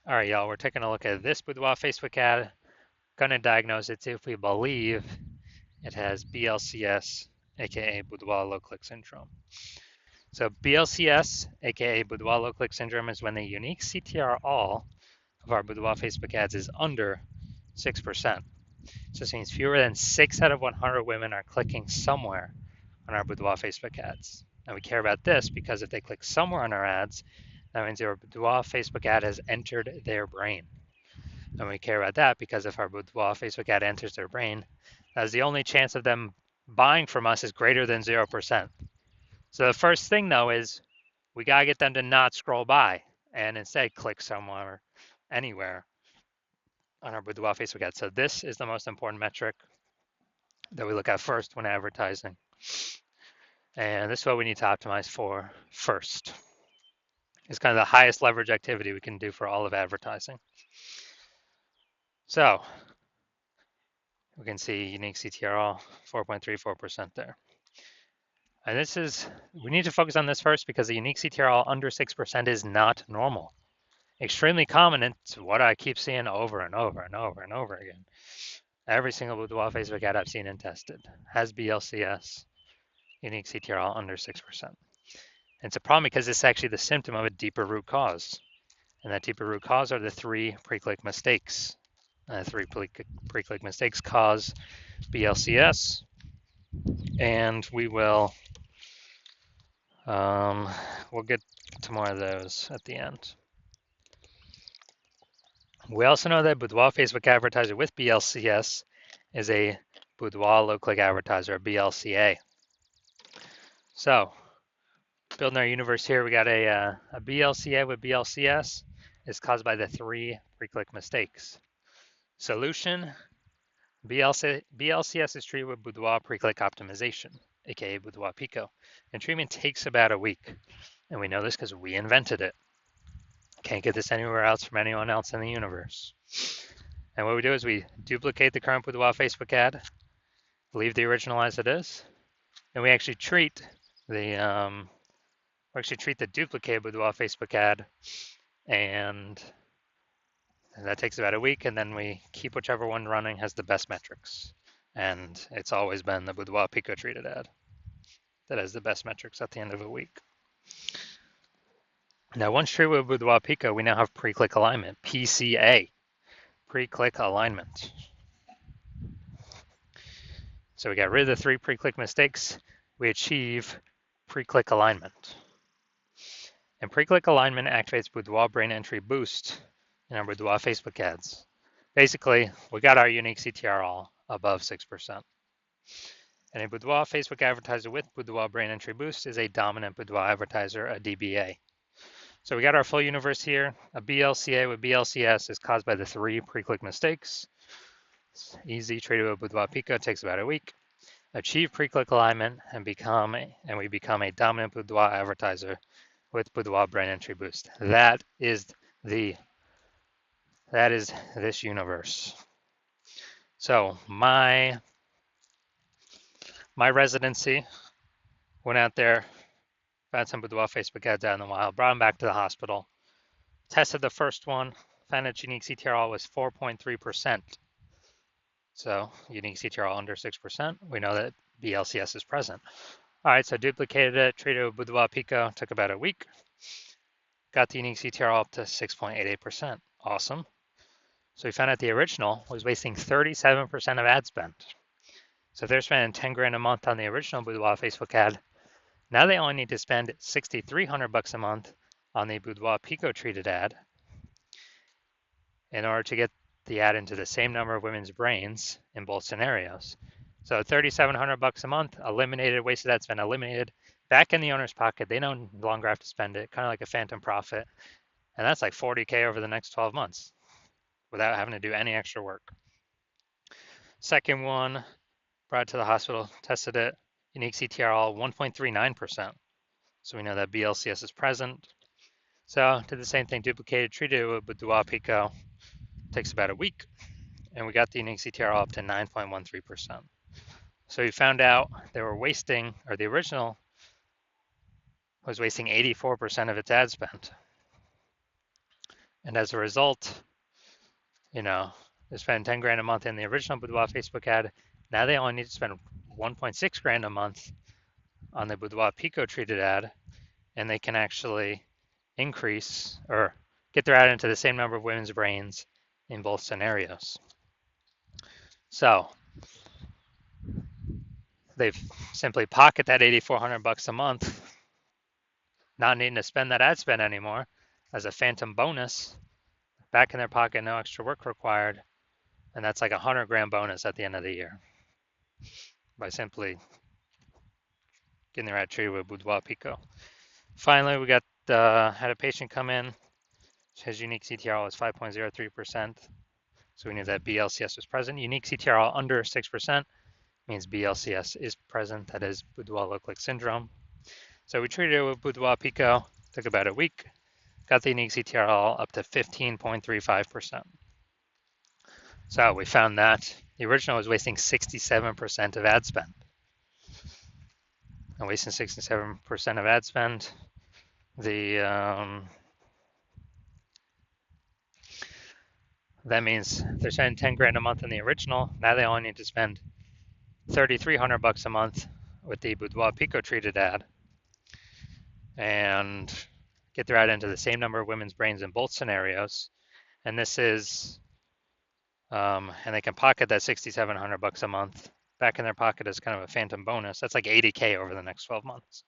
All right, y'all, we're taking a look at this Boudoir Facebook ad. Gonna diagnose it if we believe it has BLCS, aka Boudoir low click syndrome. So BLCS, aka Boudoir low click syndrome, is when the unique CTR all of our Boudoir Facebook ads is under 6%. So this means fewer than 6 out of 100 women are clicking somewhere on our Boudoir Facebook ads. And we care about this because if they click somewhere on our ads, that means your Boudoir Facebook ad has entered their brain. And we care about that because if our Boudoir Facebook ad enters their brain, that's the only chance of them buying from us is greater than 0%. So the first thing though is we gotta get them to not scroll by and instead click somewhere, anywhere on our Boudoir Facebook ad. So this is the most important metric that we look at first when advertising. And this is what we need to optimize for first. It's kind of the highest leverage activity we can do for all of advertising. So we can see unique CTRL 4.34% there. And this is, we need to focus on this first because the unique CTRL under 6% is not normal. Extremely common, and it's what I keep seeing over and over and over and over again. Every single Boudoir Facebook ad I've seen and tested has BLCS, unique CTRL under 6%. And it's a problem because it's actually the symptom of a deeper root cause. And that deeper root cause are the 3 pre-click mistakes. 3 pre-click mistakes cause BLCS, and we'll get to more of those at the end. We also know that Boudoir Facebook advertiser with BLCS is a Boudoir low click advertiser, a BLCA. So building our universe here, we got a BLCA with BLCS is caused by the 3 pre-click mistakes. Solution, BLCS is treated with Boudoir pre-click optimization, aka Boudoir Pico, and treatment takes about a week. And we know this because we invented it. Can't get this anywhere else from anyone else in the universe. And what we do is we duplicate the current Boudoir Facebook ad, leave the original as it is, and we actually treat the duplicated Boudoir Facebook ad, and that takes about a week, and then we keep whichever one running has the best metrics. And it's always been the Boudoir Pico treated ad that has the best metrics at the end of a week. Now, once treated with Boudoir Pico, we now have pre-click alignment, PCA, pre-click alignment. So we got rid of the 3 pre-click mistakes. We achieve pre-click alignment. And pre-click alignment activates Boudoir brain entry boost in our Boudoir Facebook ads. Basically, we got our unique CTR all above 6%. And a Boudoir Facebook advertiser with Boudoir brain entry boost is a dominant Boudoir advertiser, a DBA. So we got our full universe here. A BLCA with BLCS is caused by the 3 pre-click mistakes. It's easy, treated with Boudoir Pico, takes about a week. Achieve pre-click alignment and we become a dominant Boudoir advertiser with Boudoir brain entry boost. That is this universe. So my residency went out there, found some Boudoir Facebook ads out in the wild, brought them back to the hospital, tested the first one, found its unique CTRL was 4.3%. So unique CTRL under 6%. We know that BLCS is present. All right, so duplicated it, treated it with Boudoir Pico, took about a week. Got the unique CTRL up to 6.88%. Awesome. So we found out the original was wasting 37% of ad spend. So if they're spending 10 grand a month on the original Boudoir Facebook ad, now they only need to spend 6,300 bucks a month on the Boudoir Pico treated ad in order to get the ad into the same number of women's brains in both scenarios. So 3,700 bucks a month, eliminated, wasted ad spend, eliminated, back in the owner's pocket. They no longer have to spend it, kind of like a phantom profit. And that's like 40K over the next 12 months without having to do any extra work. Second one, brought it to the hospital, tested it, unique CTRL 1.39%. So we know that BLCS is present. So did the same thing, duplicated, treated it with Boudoir Pico, takes about a week, and we got the unique CTRL up to 9.13%. So we found out they were wasting, or the original was wasting 84% of its ad spend. And as a result, they spend 10 grand a month in the original Boudoir Facebook ad. Now they only need to spend 1.6 grand a month on the Boudoir Pico treated ad, and they can actually increase or get their ad into the same number of women's brains in both scenarios. So they've simply pocket that $8,400 a month, not needing to spend that ad spend anymore as a phantom bonus, back in their pocket, no extra work required, and that's like 100 grand bonus at the end of the year by simply getting their ad treated with Boudoir Pico. Finally, we got had a patient come in. His unique CTRL was 5.03%. So we knew that BLCS was present. Unique CTRL under 6% means BLCS is present. That is Boudoir low-click syndrome. So we treated it with Boudoir Pico. Took about a week. Got the unique CTRL up to 15.35%. So we found that the original was wasting 67% of ad spend. And wasting 67% of ad spend, that means they're spending 10 grand a month in the original. Now they only need to spend $3,300 a month with the Boudoir Pico treated ad and get their ad into the same number of women's brains in both scenarios. And this is, and they can pocket that $6,700 a month back in their pocket as kind of a phantom bonus. That's like 80K over the next 12 months.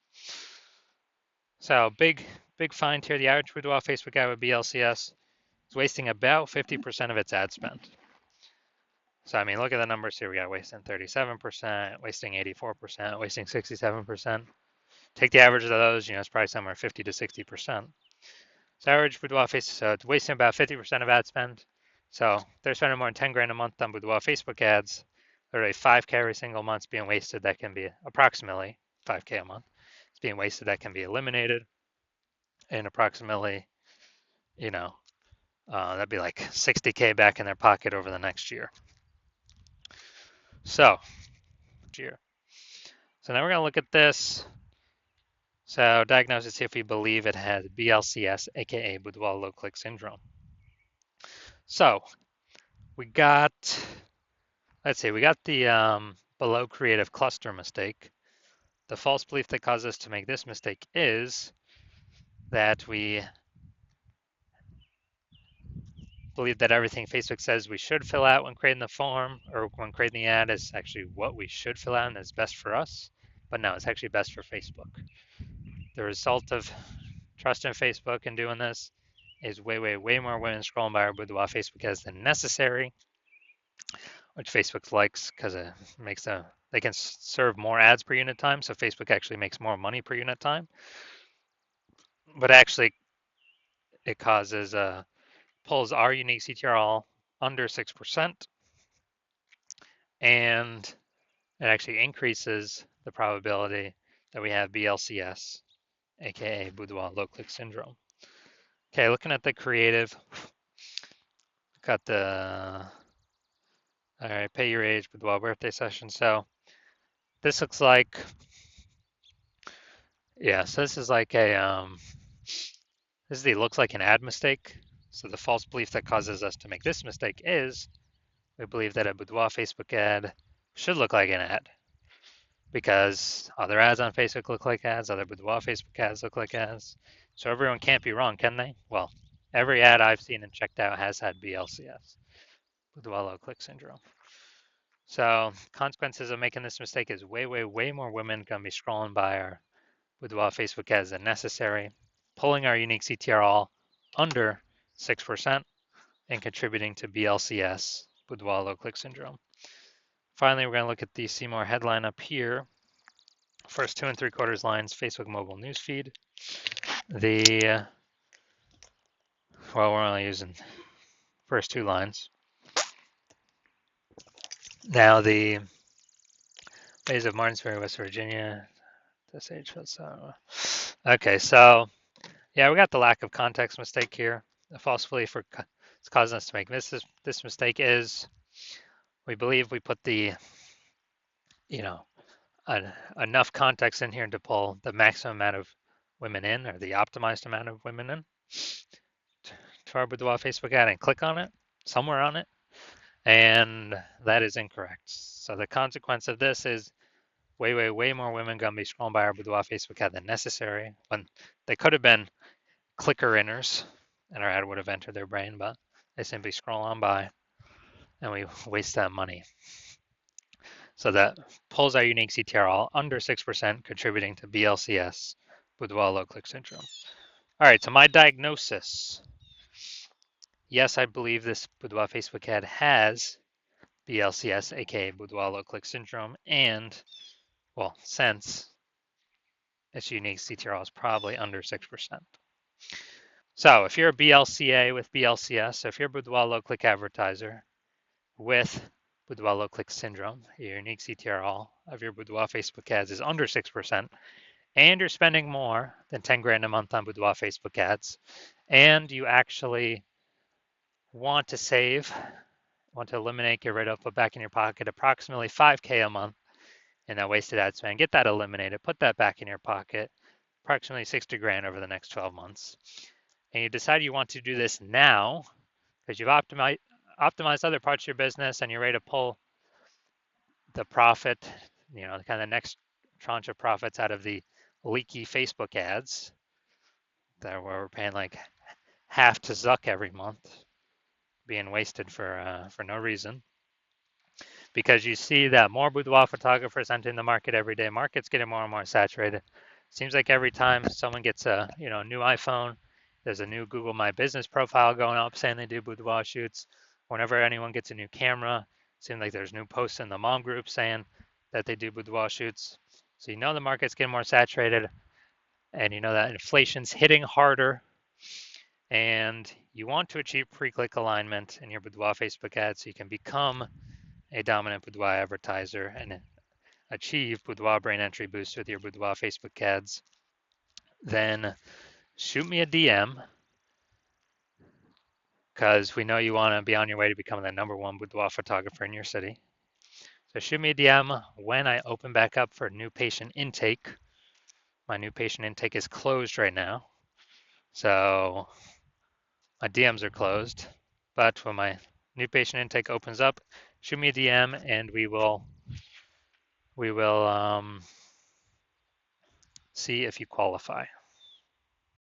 So big find here. The average Boudoir Facebook ad with BLCS is wasting about 50% of its ad spend. So, I mean, look at the numbers here. We got wasting 37%, wasting 84%, wasting 67%. Take the average of those, it's probably somewhere 50 to 60%. So average Boudoir Facebook, so it's wasting about 50% of ad spend. So they're spending more than 10 grand a month on Boudoir Facebook ads. Literally 5K every single month being wasted. That can be approximately 5K a month. It's being wasted. That can be eliminated. And approximately, that'd be like 60K back in their pocket over the next year. So now we're going to look at this. So diagnosis if we believe it has BLCS, aka Boudoir low-click syndrome. So we got the below creative cluster mistake. The false belief that caused us to make this mistake is that we believe that everything Facebook says we should fill out when creating the form or when creating the ad is actually what we should fill out and is best for us. But no, it's actually best for Facebook. The result of trust in Facebook and doing this is way more women scrolling by our Boudoir Facebook ads than necessary, which Facebook likes because it makes they can serve more ads per unit time, so Facebook actually makes more money per unit time. But actually, it pulls our unique CTRL under 6%, and it actually increases the probability that we have BLCS, aka Boudoir low-click syndrome. Okay, looking at the creative, got the all right, pay your age Boudoir birthday session. So this looks like, so this is like looks like an ad mistake. So the false belief that causes us to make this mistake is we believe that a Boudoir Facebook ad should look like an ad because other ads on Facebook look like ads, other Boudoir Facebook ads look like ads. So everyone can't be wrong, can they? Well, every ad I've seen and checked out has had BLCS, Boudoir low-click syndrome. So consequences of making this mistake is way more women gonna be scrolling by our Boudoir Facebook ads than necessary, pulling our unique CTRL under 6% and contributing to BLCS, Boudoir low-click syndrome. Finally, we're going to look at the See More headline up here. First 2 3/4 lines, Facebook mobile newsfeed. We're only using first 2 lines. Now the Bays of Martinsville, West Virginia. This age okay, so yeah, we got the lack of context mistake here. The false belief it's causing us to make this mistake is we believe we put the enough context in here to pull the maximum amount of women in or the optimized amount of women in to our Boudoir Facebook ad and click on it, somewhere on it, and that is incorrect. So the consequence of this is way more women gonna be scrolling by our Boudoir Facebook ad than necessary when they could have been clicker inners and our ad would have entered their brain, but they simply scroll on by and we waste that money. So that pulls our unique CTR all under 6%, contributing to BLCS, Boudoir low click syndrome. All right, so my diagnosis. Yes, I believe this Boudoir Facebook ad has BLCS, aka Boudoir low click syndrome, and, well, since its unique CTR is probably under 6%. So if you're a BLCA with BLCS, so if you're a Boudoir low click advertiser with Boudoir low click syndrome, your unique CTR of your Boudoir Facebook ads is under 6%, and you're spending more than 10 grand a month on Boudoir Facebook ads, and you actually want to save, want to eliminate, get rid of, put back in your pocket approximately 5K a month in that wasted ad spend, get that eliminated, put that back in your pocket, approximately 60 grand over the next 12 months. And you decide you want to do this now because you've optimized other parts of your business and you're ready to pull the profit, kind of next tranche of profits out of the leaky Facebook ads that we're paying like half to Zuck every month, being wasted for no reason. Because you see that more boudoir photographers entering the market every day. Market's getting more and more saturated. Seems like every time someone gets a new iPhone, there's a new Google My Business profile going up saying they do boudoir shoots. Whenever anyone gets a new camera, seems like there's new posts in the mom group saying that they do boudoir shoots. So the market's getting more saturated, and that inflation's hitting harder, and you want to achieve pre-click alignment in your boudoir Facebook ad so you can become a dominant boudoir advertiser and achieve boudoir brain entry boost with your boudoir Facebook ads, then shoot me a DM because we know you want to be on your way to becoming the #1 boudoir photographer in your city. So shoot me a DM when I open back up for new patient intake. My new patient intake is closed right now, so my DMs are closed. But when my new patient intake opens up, shoot me a DM and we will see if you qualify.